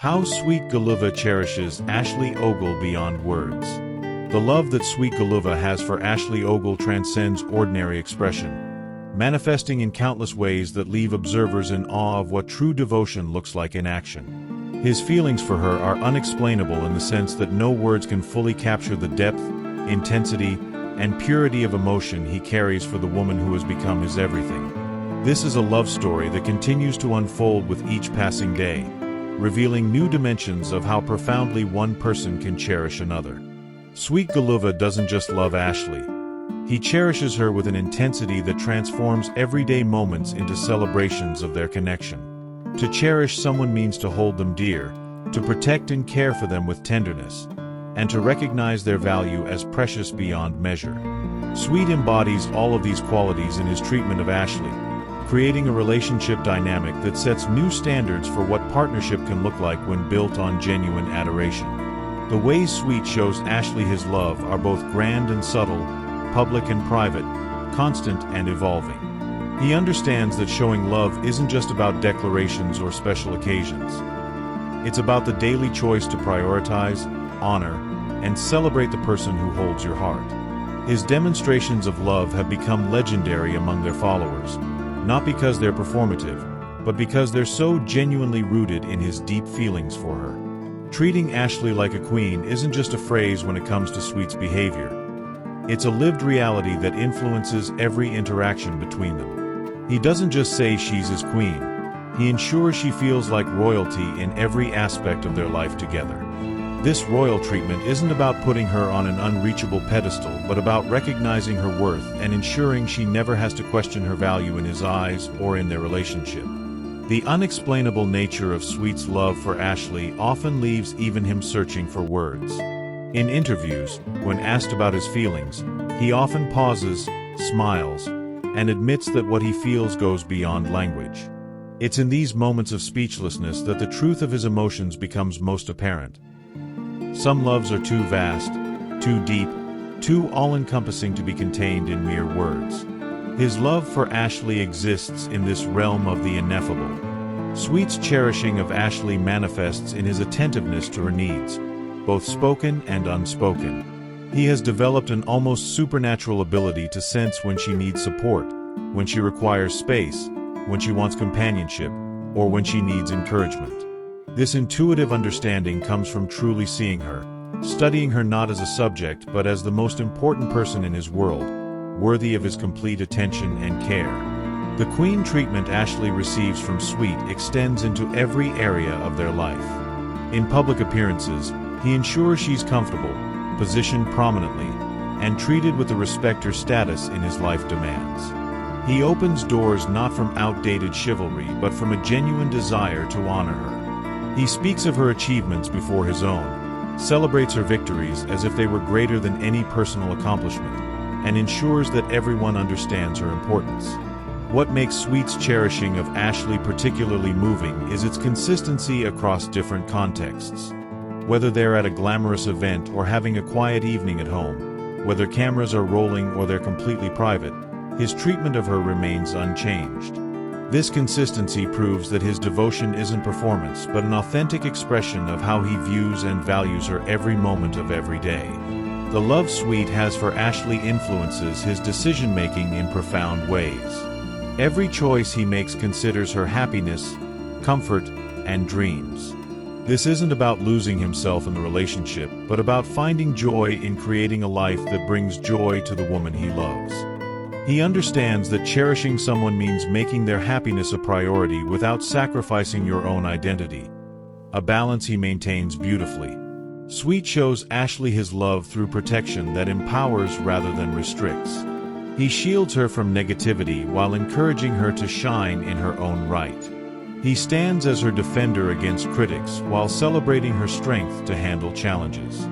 How sweet Guluva cherishes Ashley Ogle beyond words. The love that sweet Guluva has for Ashley Ogle transcends ordinary expression, manifesting in countless ways that leave observers in awe of what true devotion looks like in action. His feelings for her are unexplainable in the sense that no words can fully capture the depth, intensity, and purity of emotion he carries for the woman who has become his everything. This is a love story that continues to unfold with each passing day, revealing new dimensions of how profoundly one person can cherish another. Sweet Guluva doesn't just love Ashley. He cherishes her with an intensity that transforms everyday moments into celebrations of their connection. To cherish someone means to hold them dear, to protect and care for them with tenderness, and to recognize their value as precious beyond measure. Sweet embodies all of these qualities in his treatment of Ashley, creating a relationship dynamic that sets new standards for what partnership can look like when built on genuine adoration. The ways Sweet shows Ashley his love are both grand and subtle, public and private, constant and evolving. He understands that showing love isn't just about declarations or special occasions. It's about the daily choice to prioritize, honor, and celebrate the person who holds your heart. His demonstrations of love have become legendary among their followers, not because they're performative, but because they're so genuinely rooted in his deep feelings for her. Treating Ashley like a queen isn't just a phrase when it comes to Sweet's behavior. It's a lived reality that influences every interaction between them. He doesn't just say she's his queen. He ensures she feels like royalty in every aspect of their life together. This royal treatment isn't about putting her on an unreachable pedestal, but about recognizing her worth and ensuring she never has to question her value in his eyes or in their relationship. The unexplainable nature of Sweet's love for Ashley often leaves even him searching for words. In interviews, when asked about his feelings, he often pauses, smiles, and admits that what he feels goes beyond language. It's in these moments of speechlessness that the truth of his emotions becomes most apparent. Some loves are too vast, too deep, too all-encompassing to be contained in mere words. His love for Ashley exists in this realm of the ineffable. Sweet's cherishing of Ashley manifests in his attentiveness to her needs, both spoken and unspoken. He has developed an almost supernatural ability to sense when she needs support, when she requires space, when she wants companionship, or when she needs encouragement. This intuitive understanding comes from truly seeing her, studying her not as a subject but as the most important person in his world, worthy of his complete attention and care. The queen treatment Ashley receives from Sweet extends into every area of their life. In public appearances, he ensures she's comfortable, positioned prominently, and treated with the respect her status in his life demands. He opens doors not from outdated chivalry but from a genuine desire to honor her. He speaks of her achievements before his own, celebrates her victories as if they were greater than any personal accomplishment, and ensures that everyone understands her importance. What makes Sweet's cherishing of Ashley particularly moving is its consistency across different contexts. Whether they're at a glamorous event or having a quiet evening at home, whether cameras are rolling or they're completely private, his treatment of her remains unchanged. This consistency proves that his devotion isn't performance but an authentic expression of how he views and values her every moment of every day. The love Sweet has for Ashley influences his decision-making in profound ways. Every choice he makes considers her happiness, comfort, and dreams. This isn't about losing himself in the relationship, but about finding joy in creating a life that brings joy to the woman he loves. He understands that cherishing someone means making their happiness a priority without sacrificing your own identity, a balance he maintains beautifully. Sweet shows Ashley his love through protection that empowers rather than restricts. He shields her from negativity while encouraging her to shine in her own right. He stands as her defender against critics while celebrating her strength to handle challenges.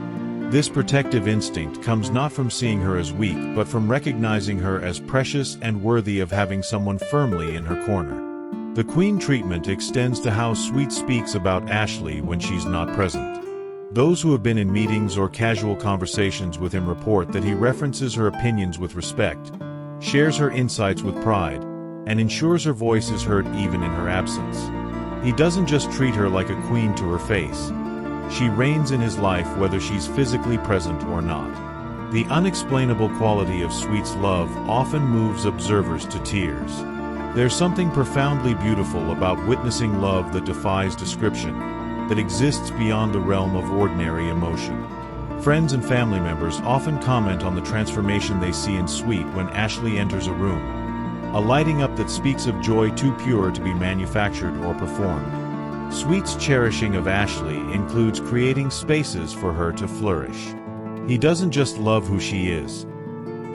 This protective instinct comes not from seeing her as weak but from recognizing her as precious and worthy of having someone firmly in her corner. The queen treatment extends to how Sweet speaks about Ashley when she's not present. Those who have been in meetings or casual conversations with him report that he references her opinions with respect, shares her insights with pride, and ensures her voice is heard even in her absence. He doesn't just treat her like a queen to her face. She reigns in his life whether she's physically present or not. The unexplainable quality of Sweet's love often moves observers to tears. There's something profoundly beautiful about witnessing love that defies description, that exists beyond the realm of ordinary emotion. Friends and family members often comment on the transformation they see in Sweet when Ashley enters a room, a lighting up that speaks of joy too pure to be manufactured or performed. Sweet's cherishing of Ashley includes creating spaces for her to flourish. He doesn't just love who she is.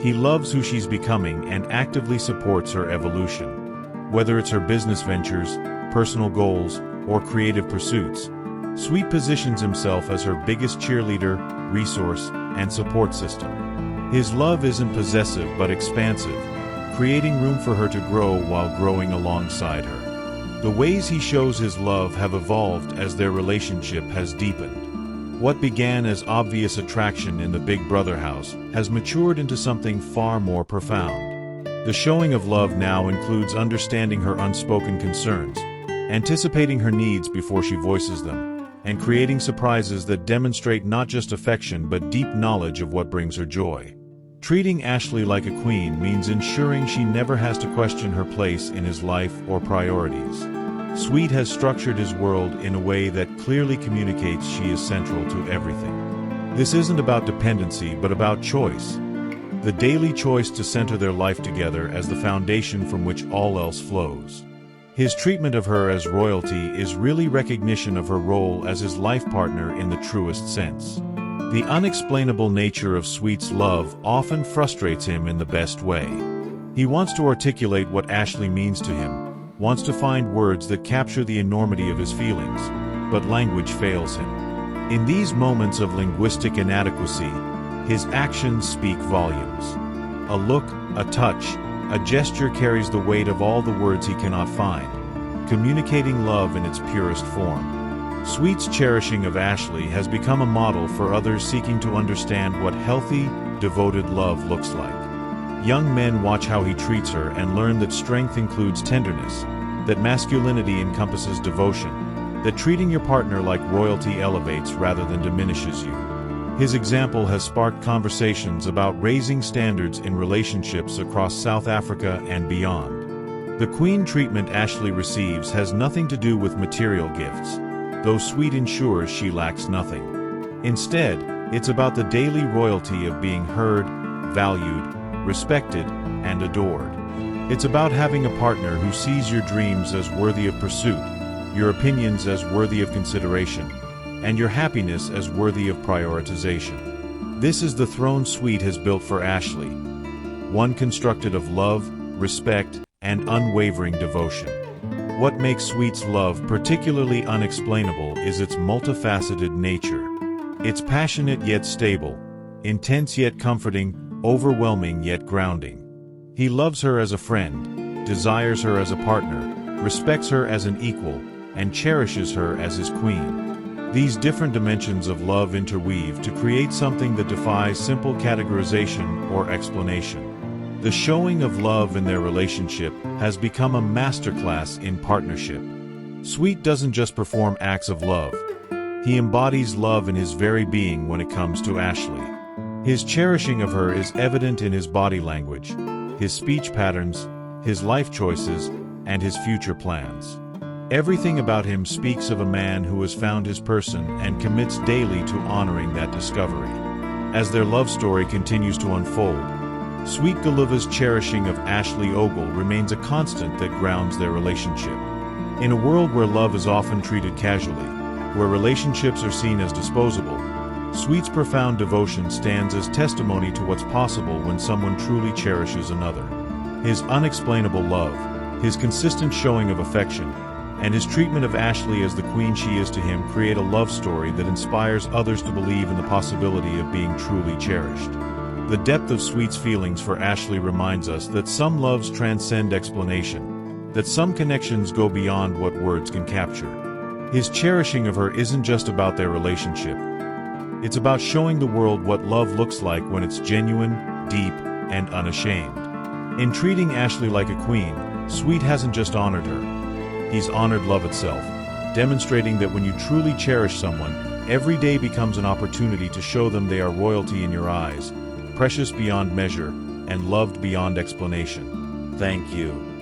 He loves who she's becoming and actively supports her evolution. Whether it's her business ventures, personal goals, or creative pursuits, Sweet positions himself as her biggest cheerleader, resource, and support system. His love isn't possessive but expansive, creating room for her to grow while growing alongside her. The ways he shows his love have evolved as their relationship has deepened. What began as obvious attraction in the Big Brother house has matured into something far more profound. The showing of love now includes understanding her unspoken concerns, anticipating her needs before she voices them, and creating surprises that demonstrate not just affection but deep knowledge of what brings her joy. Treating Ashley like a queen means ensuring she never has to question her place in his life or priorities. Sweet has structured his world in a way that clearly communicates she is central to everything. This isn't about dependency but about choice. The daily choice to center their life together as the foundation from which all else flows. His treatment of her as royalty is really recognition of her role as his life partner in the truest sense. The unexplainable nature of Sweet's love often frustrates him in the best way. He wants to articulate what Ashley means to him, wants to find words that capture the enormity of his feelings, but language fails him. In these moments of linguistic inadequacy, his actions speak volumes. A look, a touch, a gesture carries the weight of all the words he cannot find, communicating love in its purest form. Sweet's cherishing of Ashley has become a model for others seeking to understand what healthy, devoted love looks like. Young men watch how he treats her and learn that strength includes tenderness, that masculinity encompasses devotion, that treating your partner like royalty elevates rather than diminishes you. His example has sparked conversations about raising standards in relationships across South Africa and beyond. The queen treatment Ashley receives has nothing to do with material gifts, though Sweet ensures she lacks nothing. Instead, it's about the daily royalty of being heard, valued, respected, and adored. It's about having a partner who sees your dreams as worthy of pursuit, your opinions as worthy of consideration, and your happiness as worthy of prioritization. This is the throne Sweet has built for Ashley, one constructed of love, respect, and unwavering devotion. What makes Sweet's love particularly unexplainable is its multifaceted nature. It's passionate yet stable, intense yet comforting, overwhelming yet grounding. He loves her as a friend, desires her as a partner, respects her as an equal, and cherishes her as his queen. These different dimensions of love interweave to create something that defies simple categorization or explanation. The showing of love in their relationship has become a masterclass in partnership. Sweet doesn't just perform acts of love. He embodies love in his very being when it comes to Ashley. His cherishing of her is evident in his body language, his speech patterns, his life choices, and his future plans. Everything about him speaks of a man who has found his person and commits daily to honoring that discovery. As their love story continues to unfold, Sweet Guluva's cherishing of Ashley Ogle remains a constant that grounds their relationship. In a world where love is often treated casually, where relationships are seen as disposable, Sweet's profound devotion stands as testimony to what's possible when someone truly cherishes another. His unexplainable love, his consistent showing of affection, and his treatment of Ashley as the queen she is to him create a love story that inspires others to believe in the possibility of being truly cherished. The depth of Sweet's feelings for Ashley reminds us that some loves transcend explanation, that some connections go beyond what words can capture. His cherishing of her isn't just about their relationship. It's about showing the world what love looks like when it's genuine, deep, and unashamed. In treating Ashley like a queen, Sweet hasn't just honored her. He's honored love itself. demonstrating that when you truly cherish someone, every day becomes an opportunity to show them they are royalty in your eyes, precious beyond measure, and loved beyond explanation. Thank you.